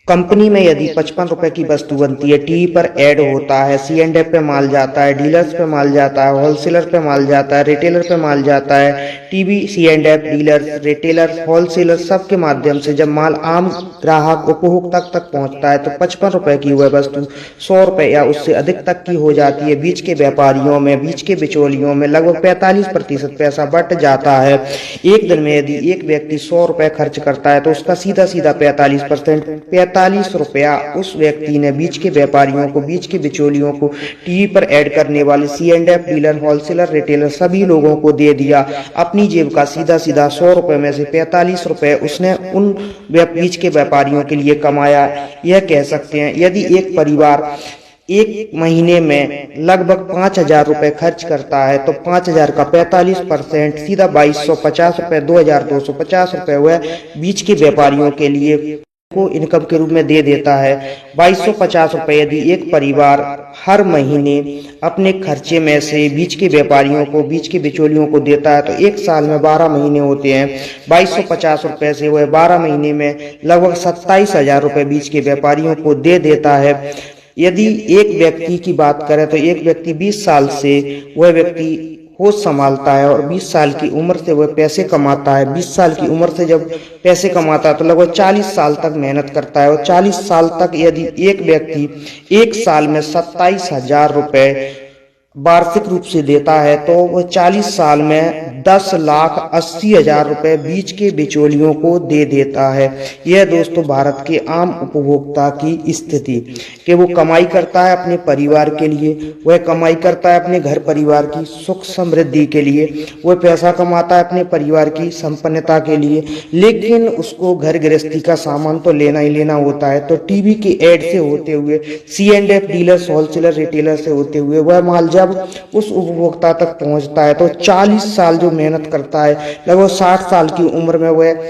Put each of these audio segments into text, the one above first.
Company में यदि 55 रुपए की वस्तु बनती है, टीवी पर ऐड होता है, C&F पे माल जाता है, डीलर्स पे माल जाता है, होलसेलर पे माल जाता है, रिटेलर पे माल जाता है, TV C&F dealers, retailer, wholesaler सबके माध्यम से जब माल आम ग्राहक उपभोक्ता तक पहुंचता है तो 55 रुपए की वह वस्तु 100 रुपए या उससे अधिक तक की हो जाती है। बीच के व्यापारियों में, बीच के बिचौलियों में लगभग 45% पैसा बट जाता है। एक दिन में यदि एक व्यक्ति 100 रुपए खर्च करता है तो उसका सीधा सीधा 45 रुपया उस व्यक्ति ने बीच के व्यापारियों को, बीच के बिचौलियों को, टीवी पर ऐड करने वाले C&F डीलर, होलसेलर, रिटेलर सभी लोगों को दे दिया। अपनी जेब का सीधा सीधा 100 रुपए में से 45 रुपए उसने उन बीच के व्यापारियों के लिए कमाया। यह कह सकते हैं यदि एक परिवार एक महीने में लगभग 5,000 रुपए खर्च करता है तो 5,000 का 45% सीधा 2,250 रुपए, 2,250 रुपए वह बीच के व्यापारियों के लिए को इनकम के रूप में दे देता है। 2,250 रुपए यदि एक परिवार हर महीने अपने खर्चे में से बीच के व्यापारियों को, बीच के बिचौलियों को देता है तो एक साल में 12 महीने होते हैं। 2,250 रुपए से वह 12 महीने में लगभग 27,000 रुपए बीच के व्यापारियों को दे देता है। यदि एक व्यक्ति की बात करें तो एक व्यक्ति 20 साल से वह व्यक्ति होश संभालता है और 20 साल की उम्र से वह पैसे कमाता है। 20 साल की उम्र से जब पैसे कमाता है तो लगभग 40 साल तक मेहनत करता है और 40 साल तक यदि एक व्यक्ति एक साल में 27,000 रुपए वार्षिक रूप से देता है तो वह 40 साल में 10,80,000 रुपए बीच के बिचौलियों को दे देता है। यह दोस्तों भारत के आम उपभोक्ता की स्थिति कि वो कमाई करता है अपने परिवार के लिए, वह कमाई करता है अपने घर परिवार की सुख समृद्धि के लिए, वह पैसा कमाता है अपने परिवार की संपन्नता के लिए, लेकिन उसको घर गृहस्थी का सामान तो लेना ही लेना होता है। तो टीवी के ऐड से होते हुए, C&F डीलर्स, होलसेलर, रिटेलर से होते हुए वह माल जब उस उपभोक्ता तक पहुंचता है तो 40 साल जो मेहनत करता है, लगभग 60 साल की उम्र में वह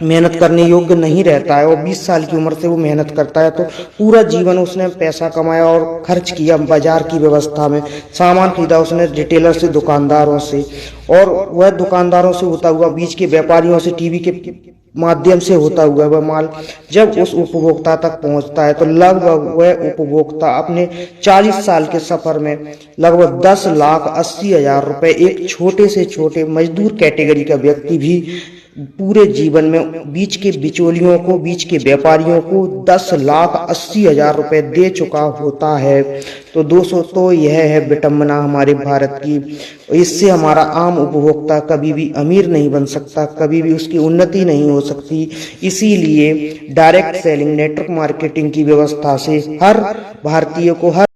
मेहनत करने योग्य नहीं रहता है और 20 साल की उम्र से वो मेहनत करता है तो पूरा जीवन उसने पैसा कमाया और खर्च किया बाजार की व्यवस्था में, सामान खरीदा उसने रिटेलर से, दुकानदारों से, और वह दुकानदारों से होता हुआ, बीच के व्यापारियों से, टीवी के माध्यम से होता हुआ वह माल जब उस उपभोक्ता तक पहुंचता है तो लगभग वह उपभोक्ता अपने 40 साल के सफर में लगभग 10,80,000 रुपए एक छोटे से छोटे मजदूर कैटेगरी का व्यक्ति भी पूरे जीवन में बीच के बिचौलियों को, बीच के व्यापारियों को 10,80,000 रुपए दे चुका होता है। तो दोस्तों तो यह है विडंबना हमारे भारत की। इससे हमारा आम उपभोक्ता कभी भी अमीर नहीं बन सकता, कभी भी उसकी उन्नति नहीं हो सकती। इसीलिए डायरेक्ट सेलिंग, नेटवर्क मार्केटिंग की व्यवस्था से हर भारतीय को, हर